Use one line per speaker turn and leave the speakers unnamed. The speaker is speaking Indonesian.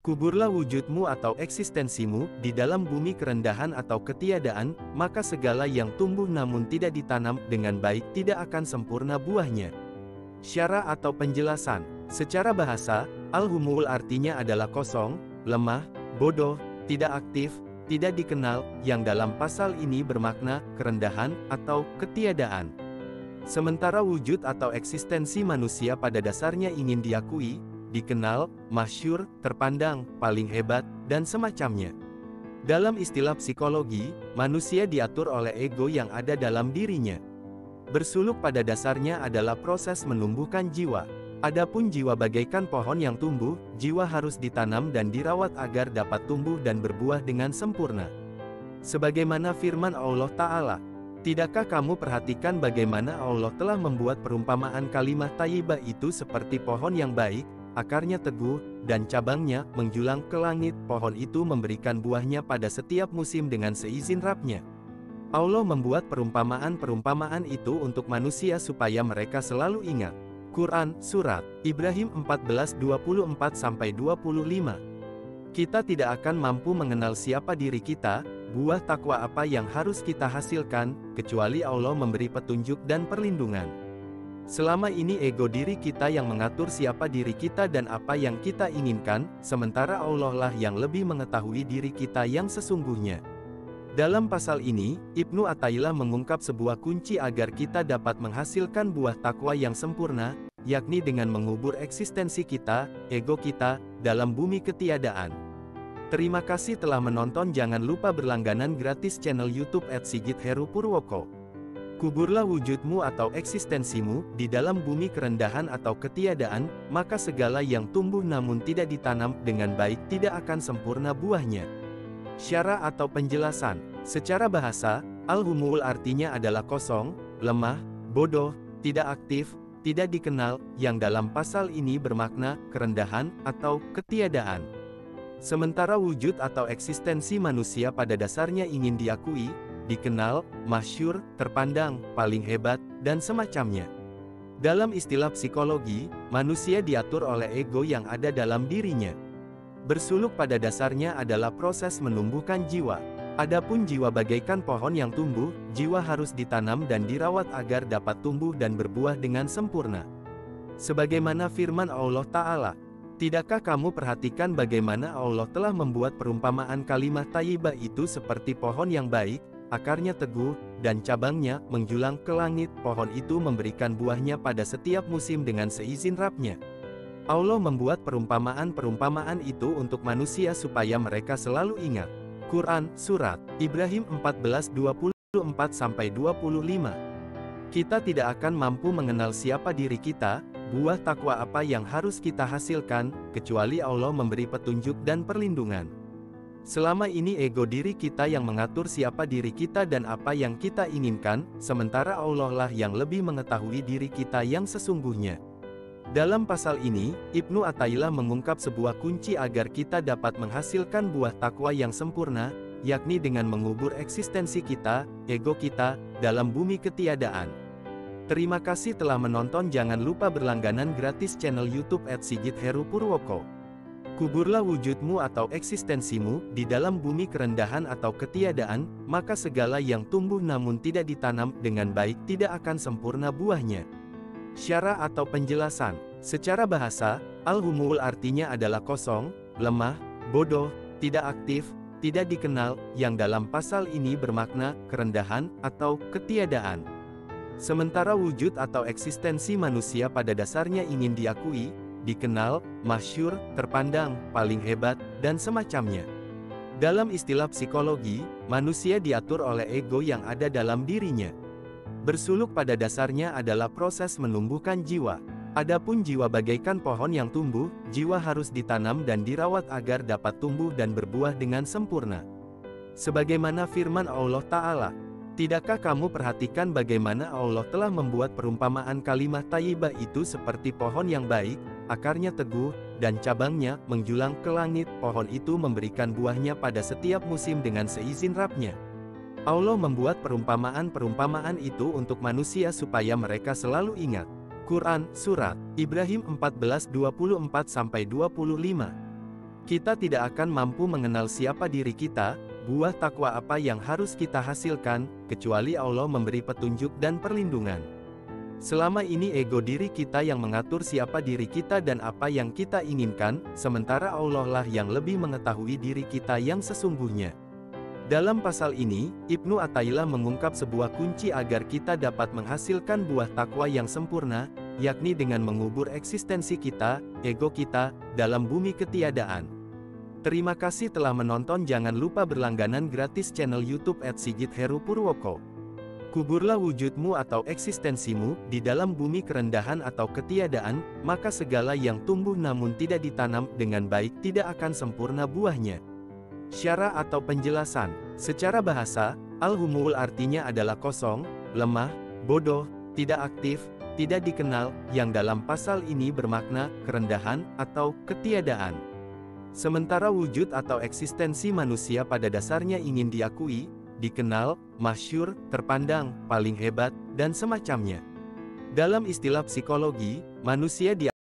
Kuburlah wujudmu atau eksistensimu di dalam bumi kerendahan atau ketiadaan, maka segala yang tumbuh namun tidak ditanam dengan baik tidak akan sempurna buahnya. Syarah atau penjelasan. Secara bahasa, al-humul artinya adalah kosong, lemah, bodoh, tidak aktif, tidak dikenal, yang dalam pasal ini bermakna kerendahan atau ketiadaan. Sementara wujud atau eksistensi manusia pada dasarnya ingin diakui, dikenal, masyhur, terpandang, paling hebat, dan semacamnya. Dalam istilah psikologi, manusia diatur oleh ego yang ada dalam dirinya. Bersuluk pada dasarnya adalah proses menumbuhkan jiwa. Adapun jiwa bagaikan pohon yang tumbuh, jiwa harus ditanam dan dirawat agar dapat tumbuh dan berbuah dengan sempurna. Sebagaimana firman Allah Ta'ala, tidakkah kamu perhatikan bagaimana Allah telah membuat perumpamaan kalimat thayyibah itu seperti pohon yang baik, akarnya teguh, dan cabangnya menjulang ke langit. Pohon itu memberikan buahnya pada setiap musim dengan seizin Rabb-Nya. Allah membuat perumpamaan-perumpamaan itu untuk manusia supaya mereka selalu ingat. Quran, Surat Ibrahim 14:24-25. Kita tidak akan mampu mengenal siapa diri kita, buah takwa apa yang harus kita hasilkan, kecuali Allah memberi petunjuk dan perlindungan. Selama ini ego diri kita yang mengatur siapa diri kita dan apa yang kita inginkan, sementara Allah lah yang lebih mengetahui diri kita yang sesungguhnya. Dalam pasal ini, Ibnu Athaillah mengungkap sebuah kunci agar kita dapat menghasilkan buah takwa yang sempurna, yakni dengan mengubur eksistensi kita, ego kita, dalam bumi ketiadaan. Terima kasih telah menonton. Jangan lupa berlangganan gratis channel YouTube @sigit_heru_purwoko. Kuburlah wujudmu atau eksistensimu di dalam bumi kerendahan atau ketiadaan, maka segala yang tumbuh namun tidak ditanam dengan baik tidak akan sempurna buahnya. Syarah atau penjelasan. Secara bahasa, al-humul artinya adalah kosong, lemah, bodoh, tidak aktif, tidak dikenal, yang dalam pasal ini bermakna kerendahan atau ketiadaan. Sementara wujud atau eksistensi manusia pada dasarnya ingin diakui, dikenal, masyhur, terpandang, paling hebat, dan semacamnya. Dalam istilah psikologi, manusia diatur oleh ego yang ada dalam dirinya. Bersuluk pada dasarnya adalah proses menumbuhkan jiwa. Adapun jiwa bagaikan pohon yang tumbuh, jiwa harus ditanam dan dirawat agar dapat tumbuh dan berbuah dengan sempurna. Sebagaimana firman Allah Ta'ala, tidakkah kamu perhatikan bagaimana Allah telah membuat perumpamaan kalimat thayyibah itu seperti pohon yang baik, akarnya teguh, dan cabangnya menjulang ke langit. Pohon itu memberikan buahnya pada setiap musim dengan seizin Rabb-Nya. Allah membuat perumpamaan-perumpamaan itu untuk manusia supaya mereka selalu ingat. Quran, Surat Ibrahim 14:24-25. Kita tidak akan mampu mengenal siapa diri kita, buah takwa apa yang harus kita hasilkan, kecuali Allah memberi petunjuk dan perlindungan. Selama ini ego diri kita yang mengatur siapa diri kita dan apa yang kita inginkan, sementara Allah lah yang lebih mengetahui diri kita yang sesungguhnya. Dalam pasal ini, Ibnu Athaillah mengungkap sebuah kunci agar kita dapat menghasilkan buah takwa yang sempurna, yakni dengan mengubur eksistensi kita, ego kita, dalam bumi ketiadaan. Terima kasih telah menonton. Jangan lupa berlangganan gratis channel YouTube @sigit_heru_purwoko. Kuburlah wujudmu atau eksistensimu di dalam bumi kerendahan atau ketiadaan, maka segala yang tumbuh namun tidak ditanam dengan baik tidak akan sempurna buahnya. Syarah atau penjelasan. Secara bahasa, al-humul artinya adalah kosong, lemah, bodoh, tidak aktif, tidak dikenal, yang dalam pasal ini bermakna kerendahan atau ketiadaan. Sementara wujud atau eksistensi manusia pada dasarnya ingin diakui, dikenal, masyhur, terpandang, paling hebat, dan semacamnya. Dalam istilah psikologi, manusia diatur oleh ego yang ada dalam dirinya. Bersuluk pada dasarnya adalah proses menumbuhkan jiwa. Adapun jiwa bagaikan pohon yang tumbuh, jiwa harus ditanam dan dirawat agar dapat tumbuh dan berbuah dengan sempurna. Sebagaimana firman Allah Ta'ala, tidakkah kamu perhatikan bagaimana Allah telah membuat perumpamaan kalimat thayyibah itu seperti pohon yang baik, akarnya teguh, dan cabangnya menjulang ke langit. Pohon itu memberikan buahnya pada setiap musim dengan seizin Rabb-Nya. Allah membuat perumpamaan-perumpamaan itu untuk manusia supaya mereka selalu ingat. Quran, Surat Ibrahim 14:24-25. Kita tidak akan mampu mengenal siapa diri kita, buah takwa apa yang harus kita hasilkan, kecuali Allah memberi petunjuk dan perlindungan. Selama ini ego diri kita yang mengatur siapa diri kita dan apa yang kita inginkan, sementara Allah lah yang lebih mengetahui diri kita yang sesungguhnya. Dalam pasal ini, Ibnu Athaillah mengungkap sebuah kunci agar kita dapat menghasilkan buah takwa yang sempurna, yakni dengan mengubur eksistensi kita, ego kita, dalam bumi ketiadaan. Terima kasih telah menonton. Jangan lupa berlangganan gratis channel YouTube @sigit_heru_purwoko. Kuburlah wujudmu atau eksistensimu di dalam bumi kerendahan atau ketiadaan, maka segala yang tumbuh namun tidak ditanam dengan baik tidak akan sempurna buahnya. Syarah atau penjelasan. Secara bahasa, al-humul artinya adalah kosong, lemah, bodoh, tidak aktif, tidak dikenal, yang dalam pasal ini bermakna kerendahan atau ketiadaan. Sementara wujud atau eksistensi manusia pada dasarnya ingin diakui, dikenal, masyhur, terpandang, paling hebat, dan semacamnya. Dalam istilah psikologi, manusia